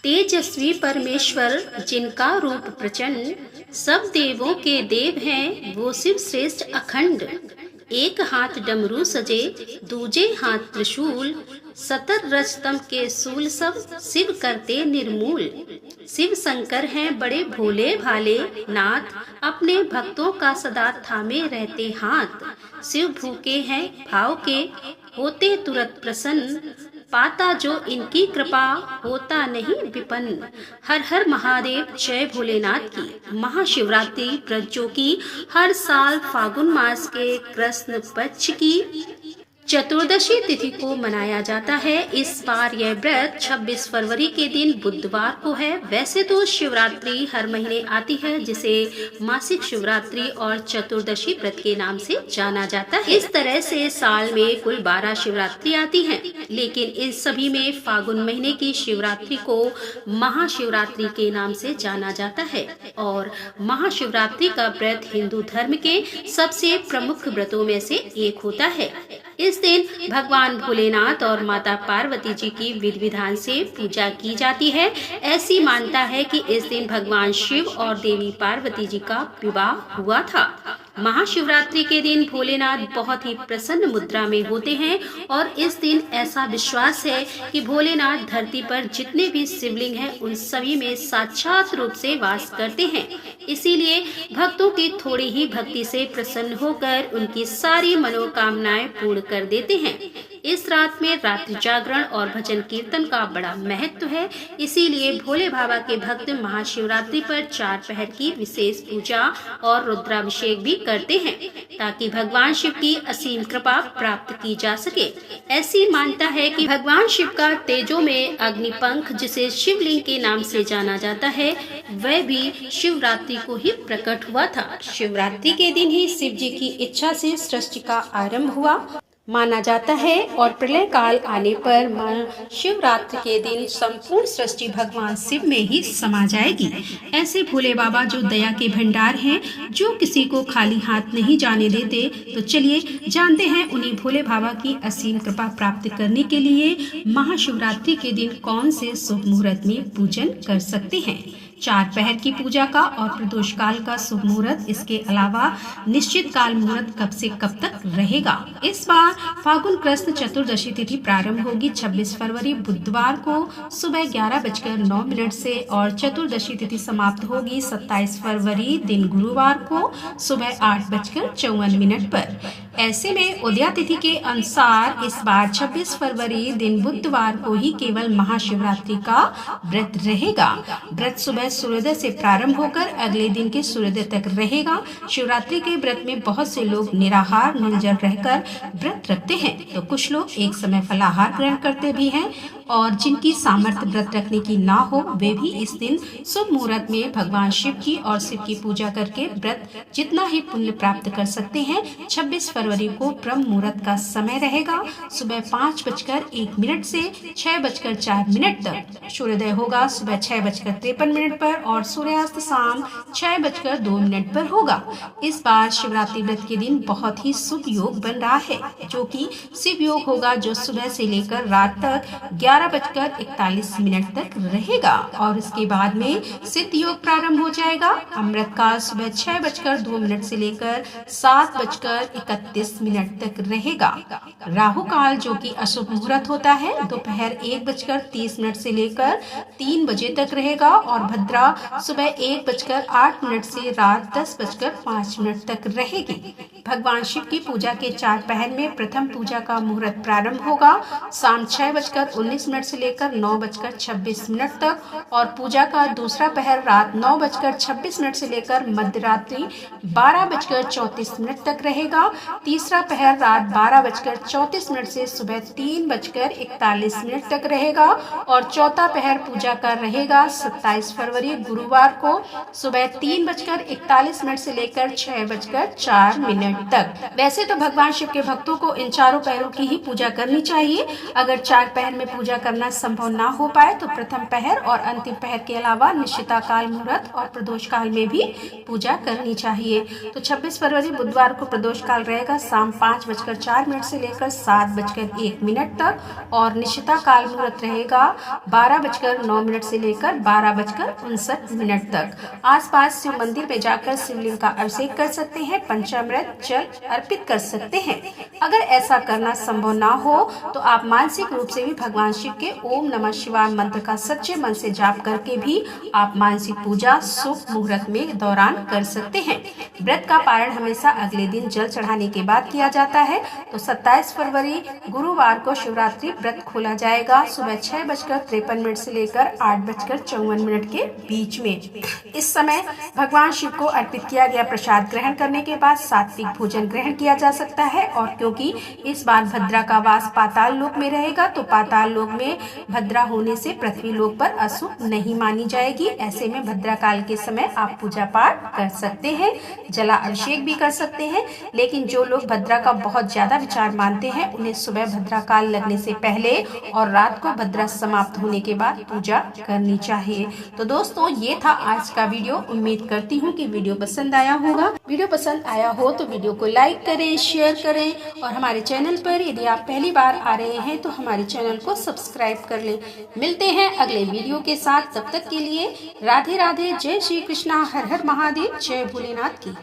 तेजस्वी परमेश्वर जिनका रूप प्रचंड, सब देवों के देव हैं वो शिव श्रेष्ठ अखंड। एक हाथ डमरू सजे, दूजे हाथ त्रिशूल, सतर रजतम के सूल सब शिव करते निर्मूल। शिव शंकर हैं बड़े भोले भाले नाथ, अपने भक्तों का सदा थामे रहते हाथ। शिव भूखे हैं भाव के, होते तुरंत प्रसन्न, पाता जो इनकी कृपा होता नहीं विपन्न। हर हर महादेव जय भोलेनाथ की। महाशिवरात्रि व्रत जो की हर साल फागुन मास के कृष्ण पक्ष की चतुर्दशी तिथि को मनाया जाता है। इस बार यह व्रत 26 फरवरी के दिन बुधवार को है। वैसे तो शिवरात्रि हर महीने आती है, जिसे मासिक शिवरात्रि और चतुर्दशी व्रत के नाम से जाना जाता है। इस तरह से साल में कुल 12 शिवरात्रि आती हैं, लेकिन इन सभी में फागुन महीने की शिवरात्रि को महाशिवरात्रि के नाम से जाना जाता है। और महाशिवरात्रि का व्रत हिंदू धर्म के सबसे प्रमुख व्रतों में से एक होता है। इस दिन भगवान भोलेनाथ और माता पार्वती जी की विधि विधान से पूजा की जाती है। ऐसी मान्यता है कि इस दिन भगवान शिव और देवी पार्वती जी का विवाह हुआ था। महाशिवरात्रि के दिन भोलेनाथ बहुत ही प्रसन्न मुद्रा में होते हैं और इस दिन ऐसा विश्वास है कि भोलेनाथ धरती पर जितने भी शिवलिंग हैं उन सभी में साक्षात रूप से वास करते हैं। इसीलिए भक्तों की थोड़ी ही भक्ति से प्रसन्न होकर उनकी सारी मनोकामनाएं पूर्ण कर देते हैं। इस रात में रात्रि जागरण और भजन कीर्तन का बड़ा महत्व है। इसीलिए भोले बाबा के भक्त महाशिवरात्रि पर 4 पहर की विशेष पूजा और रुद्राभिषेक भी करते हैं, ताकि भगवान शिव की असीम कृपा प्राप्त की जा सके। ऐसी मान्यता है कि भगवान शिव का तेजो में अग्निपंख, जिसे शिवलिंग के नाम से जाना जाता है, वह भी शिवरात्रि को ही प्रकट हुआ था। शिवरात्रि के दिन ही शिव जी की इच्छा से सृष्टि का आरंभ हुआ माना जाता है और प्रलय काल आने पर शिवरात्रि के दिन संपूर्ण सृष्टि भगवान शिव में ही समा जाएगी। ऐसे भोले बाबा जो दया के भंडार हैं, जो किसी को खाली हाथ नहीं जाने देते, तो चलिए जानते हैं उन्हीं भोले बाबा की असीम कृपा प्राप्त करने के लिए महाशिवरात्रि के दिन कौन से शुभ मुहूर्त में पूजन कर सकते हैं। 4 पहर की पूजा का और प्रदोष काल का शुभ मुहूर्त, इसके अलावा निश्चित काल मुहूर्त कब से कब तक रहेगा। इस बार फागुन कृष्ण चतुर्दशी तिथि प्रारंभ होगी 26 फरवरी बुधवार को सुबह 11:09 से और चतुर्दशी तिथि समाप्त होगी 27 फरवरी दिन गुरुवार को सुबह 8:54 पर। ऐसे में उदया तिथि के अनुसार इस बार 26 फरवरी दिन बुधवार को ही केवल महाशिवरात्रि का व्रत रहेगा। व्रत सुबह सूर्योदय से प्रारंभ होकर अगले दिन के सूर्योदय तक रहेगा। शिवरात्रि के व्रत में बहुत से लोग निराहार निर्जल रहकर व्रत रखते हैं, तो कुछ लोग एक समय फलाहार ग्रहण करते भी हैं और जिनकी सामर्थ्य व्रत रखने की ना हो, वे भी इस दिन शुभ मुहूर्त में भगवान शिव की और शिव की पूजा करके व्रत जितना ही पुण्य प्राप्त कर सकते हैं। 26 फरवरी को ब्रह्म मुहूर्त का समय रहेगा। सुबह 5:01 से 6:04 तक सूर्योदय होगा। सुबह 6:53 पर और सूर्यास्त शाम 6:02 पर होगा। इस बार शिवरात्रि व्रत के दिन बहुत ही शुभ योग बन रहा है, जो कि शिव योग होगा, जो सुबह से लेकर रात तक 11:41 तक रहेगा और इसके बाद में सिद्ध योग प्रारंभ हो जाएगा। अमृत काल सुबह 6:02 से लेकर 7:31 तक रहेगा। राहु काल जो कि अशुभ मुहूर्त होता है, दोपहर 1:30 से लेकर 3 बजे तक रहेगा और भद्रा सुबह 1:08 से रात 10:05 तक रहेगी। भगवान शिव की पूजा के 4 पहर में प्रथम पूजा का मुहूर्त प्रारंभ होगा शाम 6:19 से लेकर 9:26 तक और पूजा का दूसरा पहर रात 9:26 से लेकर मध्यरात्रि 12:34 तक रहेगा। तीसरा पहर रात 12:34 से सुबह 3:41 तक रहेगा और चौथा पहर पूजा का रहेगा 27 फरवरी गुरुवार को सुबह 3:41 से लेकर 6:04 तक। वैसे तो भगवान शिव के भक्तों को इन चारों पहरों की ही पूजा करनी चाहिए। अगर 4 पहर में पूजा पूजा करना संभव ना हो पाए तो प्रथम पहर और अंतिम पहर के अलावा निश्चिता काल मुहूर्त और प्रदोष काल में भी पूजा करनी चाहिए। तो 26 फरवरी बुधवार को प्रदोष काल रहेगा शाम 5:04 से लेकर 7:01 तक और निश्चिता काल मुहूर्त रहेगा 12:09 से लेकर 12:59 तक। आसपास शिव मंदिर में जाकर शिवलिंग का अभिषेक कर सकते हैं, पंचामृत जल अर्पित कर सकते हैं। अगर ऐसा करना संभव ना हो तो आप मानसिक रूप से भी भगवान शिव के ओम नमः शिवाय मंत्र का सच्चे मन से जाप करके भी आप मानसिक पूजा शुभ मुहूर्त में दौरान कर सकते हैं। व्रत का पारण हमेशा अगले दिन जल चढ़ाने के बाद किया जाता है। तो 27 फरवरी गुरुवार को शिवरात्रि व्रत खोला जाएगा सुबह 6:53 से लेकर 8:54 के बीच में। इस समय भगवान शिव को अर्पित किया गया प्रसाद ग्रहण करने के बाद सात्विक भोजन ग्रहण किया जा सकता है। और क्योंकि इस बार भद्रा का वास पाताल लोक में रहेगा तो पाताल लोक में भद्रा होने से पृथ्वी लोक पर अशुभ नहीं मानी जाएगी। ऐसे में भद्रा काल के समय आप पूजा पाठ कर सकते हैं, जला अभिषेक भी कर सकते हैं। लेकिन जो लोग भद्रा का बहुत ज्यादा विचार मानते हैं उन्हें सुबह भद्रा काल लगने से पहले और रात को भद्रा समाप्त होने के बाद पूजा करनी चाहिए। तो दोस्तों ये था आज का वीडियो। उम्मीद करती हूँ कि वीडियो पसंद आया होगा। वीडियो पसंद आया हो तो वीडियो को लाइक करें, शेयर करें और हमारे चैनल पर यदि आप पहली बार आ रहे हैं तो हमारे चैनल को सब्सक्राइब कर लें। मिलते हैं अगले वीडियो के साथ। तब तक के लिए राधे राधे, जय श्री कृष्णा, हर हर महादेव, जय भोलेनाथ की।